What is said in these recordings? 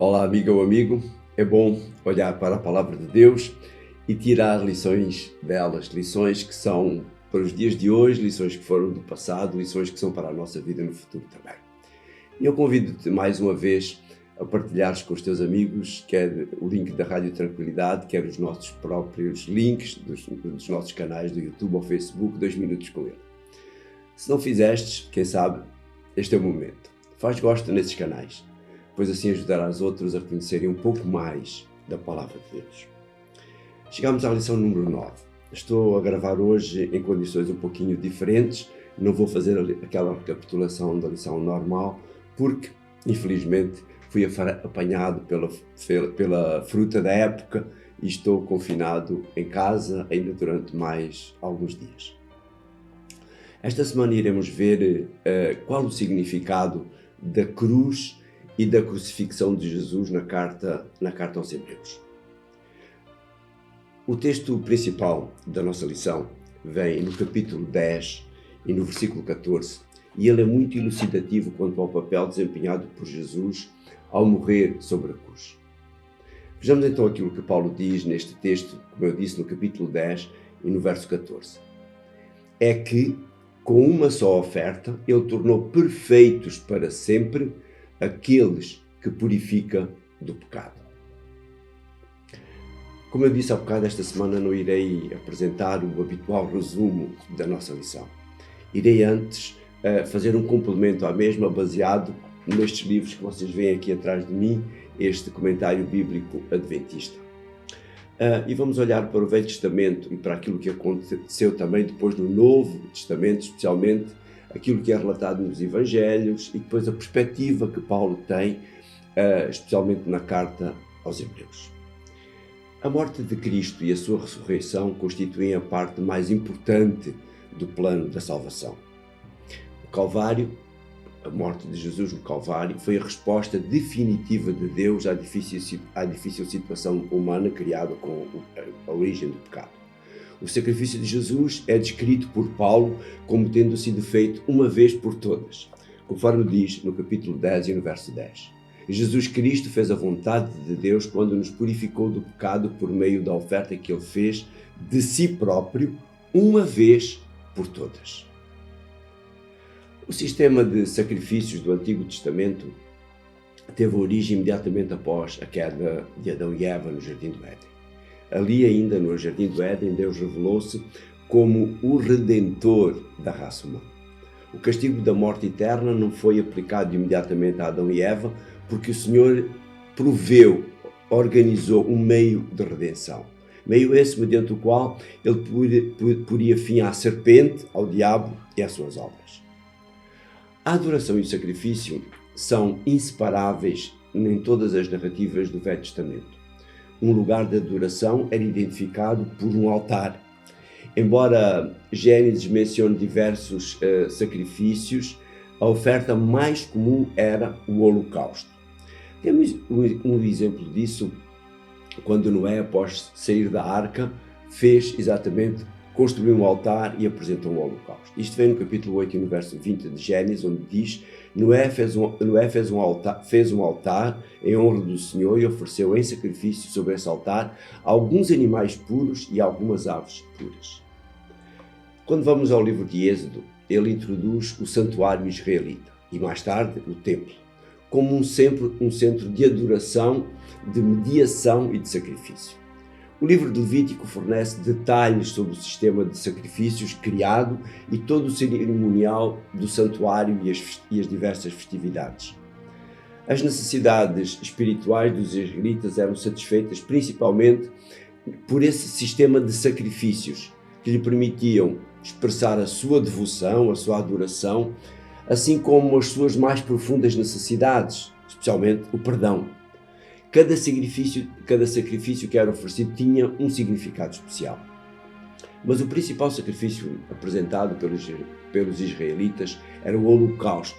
Olá, amiga ou amigo. É bom olhar para a palavra de Deus e tirar lições delas, lições que são para os dias de hoje, lições que foram do passado, lições que são para a nossa vida no futuro também. E eu convido-te mais uma vez a partilhares com os teus amigos, quer o link da Rádio Tranquilidade, quer os nossos próprios links dos nossos canais do YouTube ou Facebook, 2 minutos com ele. Se não fizestes, quem sabe, este é o momento. Faz gosto nesses canais, pois assim ajudarás outros a conhecerem um pouco mais da Palavra de Deus. Chegamos à lição número 9. Estou a gravar hoje em condições um pouquinho diferentes, não vou fazer aquela recapitulação da lição normal, porque, infelizmente, fui apanhado pela fruta da época e estou confinado em casa ainda durante mais alguns dias. Esta semana iremos ver qual o significado da cruz e da crucifixão de Jesus na carta aos Hebreus. O texto principal da nossa lição vem no capítulo 10 e no versículo 14, e ele é muito elucidativo quanto ao papel desempenhado por Jesus ao morrer sobre a cruz. Vejamos então aquilo que Paulo diz neste texto, como eu disse, no capítulo 10 e no verso 14. É que, com uma só oferta, ele tornou perfeitos para sempre aqueles que purifica do pecado. Como eu disse há bocado, esta semana não irei apresentar o habitual resumo da nossa lição. Irei antes fazer um complemento à mesma, baseado nestes livros que vocês veem aqui atrás de mim, este comentário bíblico adventista. E vamos olhar para o Velho Testamento e para aquilo que aconteceu também depois no Novo Testamento, especialmente aquilo que é relatado nos Evangelhos e depois a perspectiva que Paulo tem, especialmente na carta aos Hebreus. A morte de Cristo e a sua ressurreição constituem a parte mais importante do plano da salvação. O Calvário, a morte de Jesus no Calvário, foi a resposta definitiva de Deus à difícil situação humana criada com a origem do pecado. O sacrifício de Jesus é descrito por Paulo como tendo sido feito uma vez por todas, conforme diz no capítulo 10 e no verso 10. Jesus Cristo fez a vontade de Deus quando nos purificou do pecado por meio da oferta que ele fez de si próprio, uma vez por todas. O sistema de sacrifícios do Antigo Testamento teve origem imediatamente após a queda de Adão e Eva no Jardim do Éden. Ali ainda no Jardim do Éden, Deus revelou-se como o Redentor da raça humana. O castigo da morte eterna não foi aplicado imediatamente a Adão e Eva, porque o Senhor organizou um meio de redenção. Meio esse mediante o qual ele poria fim à serpente, ao diabo e às suas obras. A adoração e o sacrifício são inseparáveis em todas as narrativas do Velho Testamento. Um lugar de adoração era identificado por um altar. Embora Gênesis mencione diversos sacrifícios, a oferta mais comum era o holocausto. Temos um exemplo disso quando Noé, após sair da arca, construiu um altar e apresentou um holocausto. Isto vem no capítulo 8 e no verso 20 de Gênesis, onde diz: Noé fez um altar em honra do Senhor e ofereceu em sacrifício sobre esse altar alguns animais puros e algumas aves puras. Quando vamos ao livro de Êxodo, ele introduz o santuário israelita e mais tarde o templo, como um centro de adoração, de mediação e de sacrifício. O livro de Levítico fornece detalhes sobre o sistema de sacrifícios criado e todo o cerimonial do santuário e as diversas festividades. As necessidades espirituais dos israelitas eram satisfeitas principalmente por esse sistema de sacrifícios que lhe permitiam expressar a sua devoção, a sua adoração, assim como as suas mais profundas necessidades, especialmente o perdão. Cada sacrifício que era oferecido tinha um significado especial. Mas o principal sacrifício apresentado pelos israelitas era o holocausto,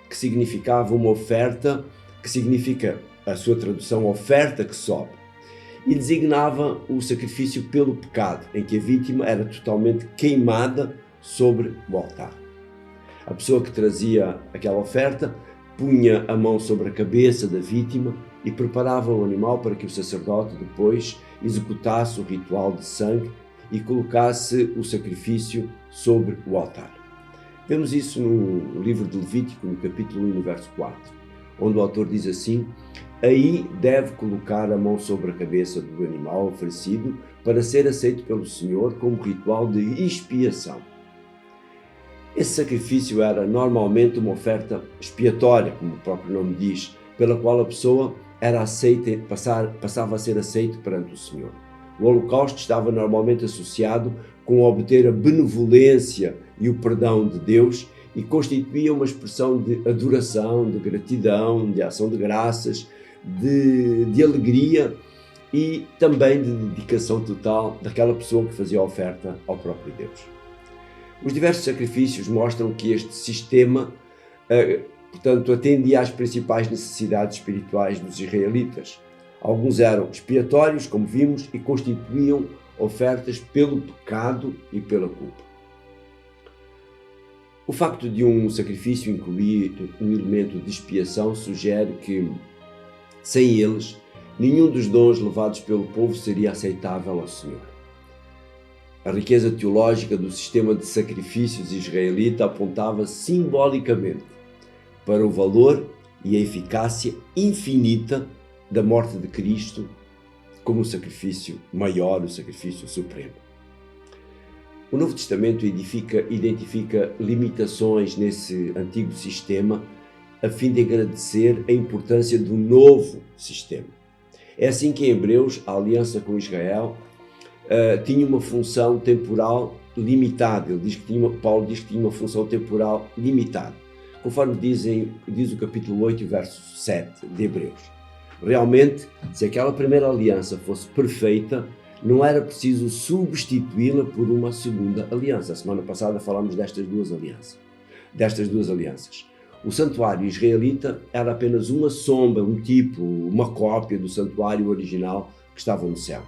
que significava uma oferta, que significa a sua tradução, oferta que sobe, e designava o sacrifício pelo pecado, em que a vítima era totalmente queimada sobre o altar. A pessoa que trazia aquela oferta punha a mão sobre a cabeça da vítima e preparavam o animal para que o sacerdote depois executasse o ritual de sangue e colocasse o sacrifício sobre o altar. Vemos isso no livro de Levítico, no capítulo 1, no verso 4, onde o autor diz assim: aí deve colocar a mão sobre a cabeça do animal oferecido para ser aceito pelo Senhor como ritual de expiação. Esse sacrifício era normalmente uma oferta expiatória, como o próprio nome diz, pela qual a pessoa era aceita, passava a ser aceito perante o Senhor. O holocausto estava normalmente associado com obter a benevolência e o perdão de Deus e constituía uma expressão de adoração, de gratidão, de ação de graças, de alegria e também de dedicação total daquela pessoa que fazia a oferta ao próprio Deus. Os diversos sacrifícios mostram que este sistema, portanto, atendia às principais necessidades espirituais dos israelitas. Alguns eram expiatórios, como vimos, e constituíam ofertas pelo pecado e pela culpa. O facto de um sacrifício incluir um elemento de expiação sugere que, sem eles, nenhum dos dons levados pelo povo seria aceitável ao Senhor. A riqueza teológica do sistema de sacrifícios israelita apontava simbolicamente para o valor e a eficácia infinita da morte de Cristo como o sacrifício maior, o sacrifício supremo. O Novo Testamento identifica limitações nesse antigo sistema a fim de agradecer a importância do novo sistema. É assim que em Hebreus a aliança com Israel tinha uma função temporal limitada. Paulo diz que tinha uma função temporal limitada, conforme diz o capítulo 8, verso 7 de Hebreus. Realmente, se aquela primeira aliança fosse perfeita, não era preciso substituí-la por uma segunda aliança. A semana passada falámos destas duas alianças. O santuário israelita era apenas uma sombra, uma cópia do santuário original que estava no céu.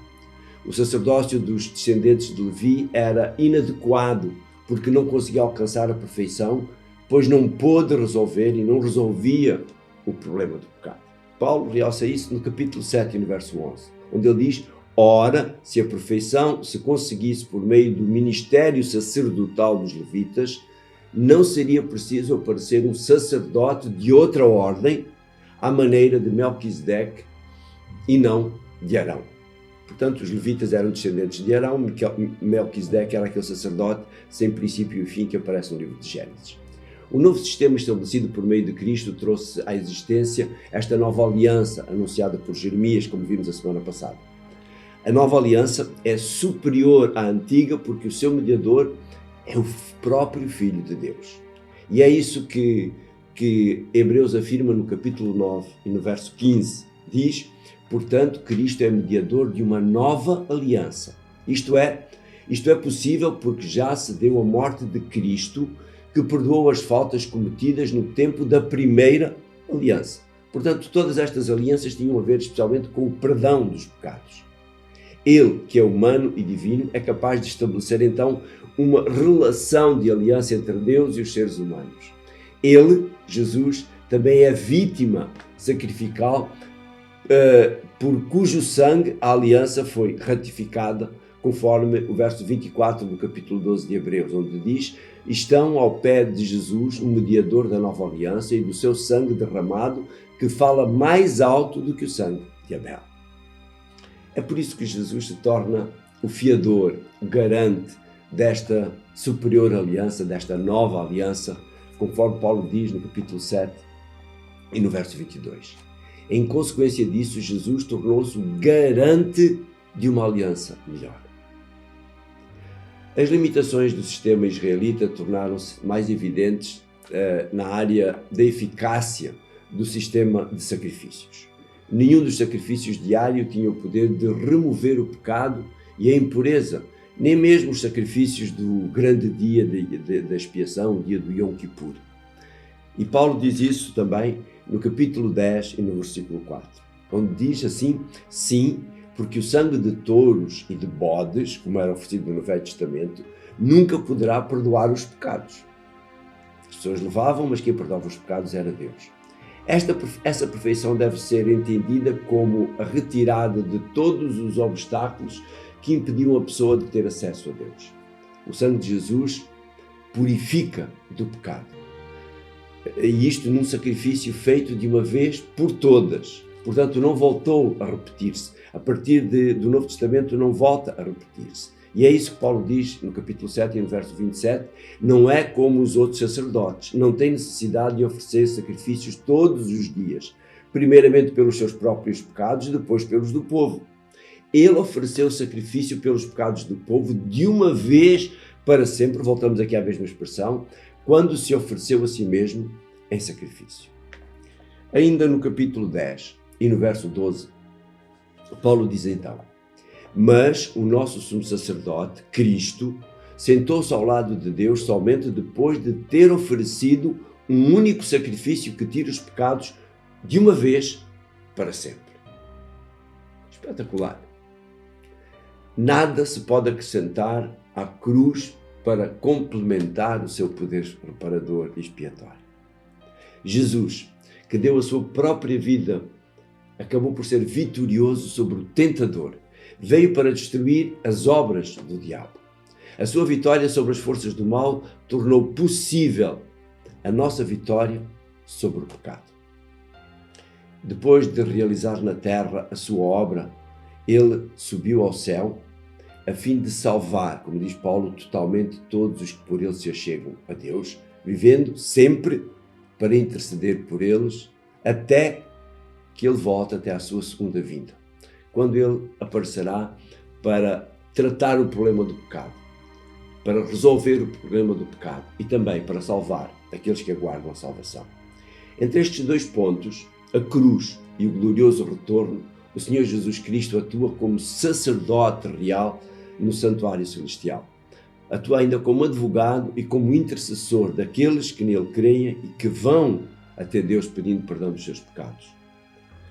O sacerdócio dos descendentes de Levi era inadequado porque não conseguia alcançar a perfeição, pois não pôde resolver e não resolvia o problema do pecado. Paulo realça isso no capítulo 7, no verso 11, onde ele diz: ora, se a perfeição se conseguisse por meio do ministério sacerdotal dos levitas, não seria preciso aparecer um sacerdote de outra ordem, à maneira de Melquisedeque e não de Arão. Portanto, os levitas eram descendentes de Arão, Melquisedeque era aquele sacerdote sem princípio e fim que aparece no livro de Gênesis. O novo sistema estabelecido por meio de Cristo trouxe à existência esta nova aliança anunciada por Jeremias, como vimos a semana passada. A nova aliança é superior à antiga porque o seu mediador é o próprio Filho de Deus. E é isso que Hebreus afirma no capítulo 9 e no verso 15. Diz: portanto, Cristo é mediador de uma nova aliança. Isto é possível porque já se deu a morte de Cristo, que perdoou as faltas cometidas no tempo da primeira aliança. Portanto, todas estas alianças tinham a ver especialmente com o perdão dos pecados. Ele, que é humano e divino, é capaz de estabelecer então uma relação de aliança entre Deus e os seres humanos. Ele, Jesus, também é vítima sacrificial por cujo sangue a aliança foi ratificada, conforme o verso 24 do capítulo 12 de Hebreus, onde diz: estão ao pé de Jesus o mediador da nova aliança e do seu sangue derramado, que fala mais alto do que o sangue de Abel. É por isso que Jesus se torna o fiador, o garante desta superior aliança, desta nova aliança, conforme Paulo diz no capítulo 7 e no verso 22. Em consequência disso, Jesus tornou-se o garante de uma aliança melhor. As limitações do sistema israelita tornaram-se mais evidentes na área da eficácia do sistema de sacrifícios. Nenhum dos sacrifícios diários tinha o poder de remover o pecado e a impureza, nem mesmo os sacrifícios do grande dia da expiação, o dia do Yom Kippur. E Paulo diz isso também no capítulo 10 e no versículo 4, onde diz assim: sim, porque o sangue de touros e de bodes, como era oferecido no Velho Testamento, nunca poderá perdoar os pecados. As pessoas levavam, mas quem perdoava os pecados era Deus. Essa perfeição deve ser entendida como a retirada de todos os obstáculos que impediam a pessoa de ter acesso a Deus. O sangue de Jesus purifica do pecado. E isto num sacrifício feito de uma vez por todas. Portanto, não voltou a repetir-se. A partir do Novo Testamento não volta a repetir-se. E é isso que Paulo diz no capítulo 7 e no verso 27, não é como os outros sacerdotes, não tem necessidade de oferecer sacrifícios todos os dias, primeiramente pelos seus próprios pecados e depois pelos do povo. Ele ofereceu sacrifício pelos pecados do povo de uma vez para sempre, voltamos aqui à mesma expressão, quando se ofereceu a si mesmo em sacrifício. Ainda no capítulo 10 e no verso 12, Paulo diz então: mas o nosso sumo sacerdote, Cristo, sentou-se ao lado de Deus somente depois de ter oferecido um único sacrifício que tira os pecados de uma vez para sempre. Espetacular. Nada se pode acrescentar à cruz para complementar o seu poder reparador e expiatório. Jesus, que deu a sua própria vida, acabou por ser vitorioso sobre o tentador. Veio para destruir as obras do diabo. A sua vitória sobre as forças do mal tornou possível a nossa vitória sobre o pecado. Depois de realizar na terra a sua obra, ele subiu ao céu a fim de salvar, como diz Paulo, totalmente todos os que por ele se achegam a Deus, vivendo sempre para interceder por eles até que ele volte, até à sua segunda vinda, quando ele aparecerá para tratar o problema do pecado, para resolver o problema do pecado e também para salvar aqueles que aguardam a salvação. Entre estes dois pontos, a cruz e o glorioso retorno, o Senhor Jesus Cristo atua como sacerdote real no santuário celestial. Atua ainda como advogado e como intercessor daqueles que nele creem e que vão até Deus pedindo perdão dos seus pecados.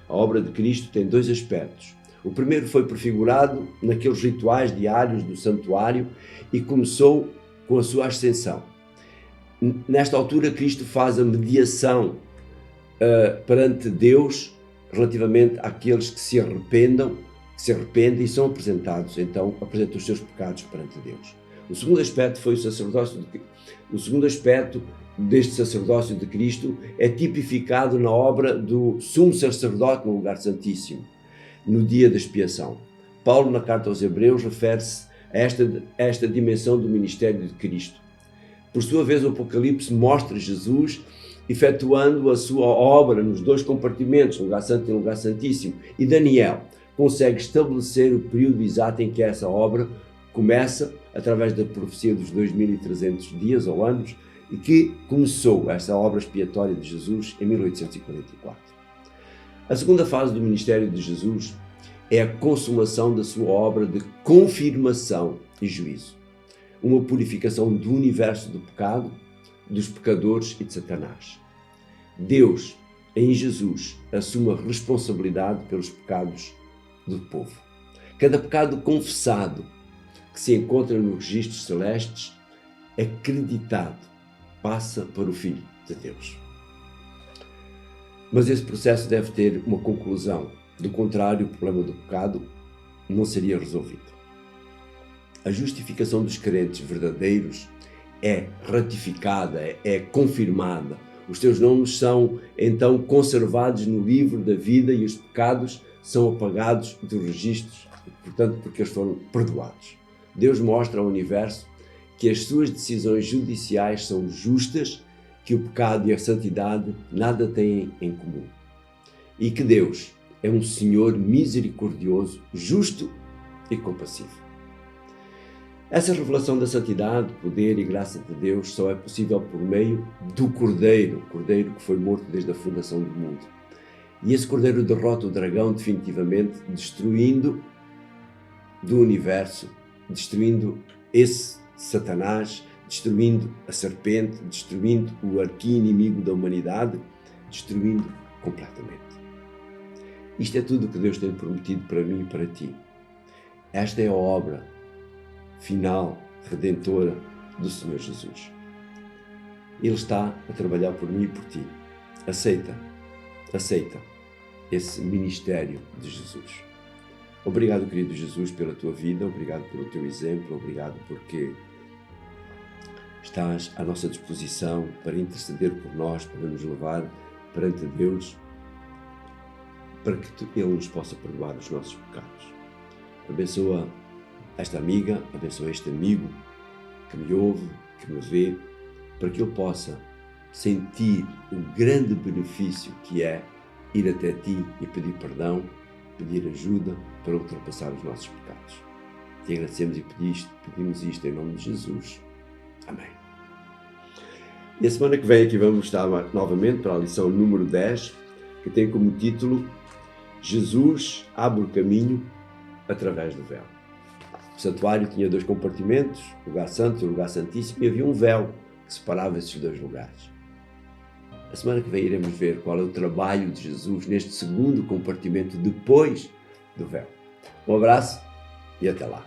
A obra de Cristo tem dois aspectos. O primeiro foi prefigurado naqueles rituais diários do santuário e começou com a sua ascensão. Nesta altura, Cristo faz a mediação perante Deus relativamente àqueles que se arrependem e são apresentados, então, apresentam os seus pecados perante Deus. O segundo aspecto foi o segundo aspecto deste sacerdócio de Cristo é tipificado na obra do sumo sacerdote no lugar santíssimo, no dia da expiação. Paulo, na carta aos Hebreus, refere-se a esta dimensão do ministério de Cristo. Por sua vez, o Apocalipse mostra Jesus efetuando a sua obra nos dois compartimentos, no lugar santo e no lugar santíssimo. E Daniel consegue estabelecer o período exato em que essa obra começa, através da profecia dos 2300 dias ou anos, e que começou essa obra expiatória de Jesus em 1844. A segunda fase do ministério de Jesus é a consumação da sua obra de confirmação e juízo. Uma purificação do universo do pecado, dos pecadores e de Satanás. Deus, em Jesus, assume a responsabilidade pelos pecados do povo. Cada pecado confessado que se encontra nos registros celestes, acreditado, passa para o Filho de Deus. Mas esse processo deve ter uma conclusão. Do contrário, o problema do pecado não seria resolvido. A justificação dos crentes verdadeiros é ratificada, é confirmada. Os seus nomes são, então, conservados no livro da vida e os pecados são apagados dos registros, portanto, porque eles foram perdoados. Deus mostra ao universo que as suas decisões judiciais são justas, que o pecado e a santidade nada têm em comum. E que Deus é um Senhor misericordioso, justo e compassivo. Essa revelação da santidade, poder e graça de Deus só é possível por meio do Cordeiro que foi morto desde a fundação do mundo. E esse Cordeiro derrota o dragão definitivamente, destruindo do universo, destruindo esse Satanás, destruindo a serpente, destruindo o arqui-inimigo da humanidade, destruindo completamente. Isto é tudo o que Deus tem prometido para mim e para ti. Esta é a obra final, redentora do Senhor Jesus. Ele está a trabalhar por mim e por ti. Aceita aceita esse ministério de Jesus. Obrigado, querido Jesus, pela tua vida, obrigado pelo teu exemplo, obrigado porque estás à nossa disposição para interceder por nós, para nos levar perante Deus, para que Ele nos possa perdoar os nossos pecados. Abençoa esta amiga, abençoa este amigo que me ouve, que me vê, para que ele possa sentir o grande benefício que é ir até ti e pedir perdão, pedir ajuda para ultrapassar os nossos pecados. Te agradecemos e pedimos isto em nome de Jesus. Amém. E a semana que vem aqui vamos estar novamente para a lição número 10, que tem como título Jesus abre o caminho através do véu. O santuário tinha 2 compartimentos, o lugar santo e o lugar santíssimo, e havia um véu que separava esses 2 lugares. A semana que vem iremos ver qual é o trabalho de Jesus neste segundo compartimento depois do véu. Um abraço e até lá.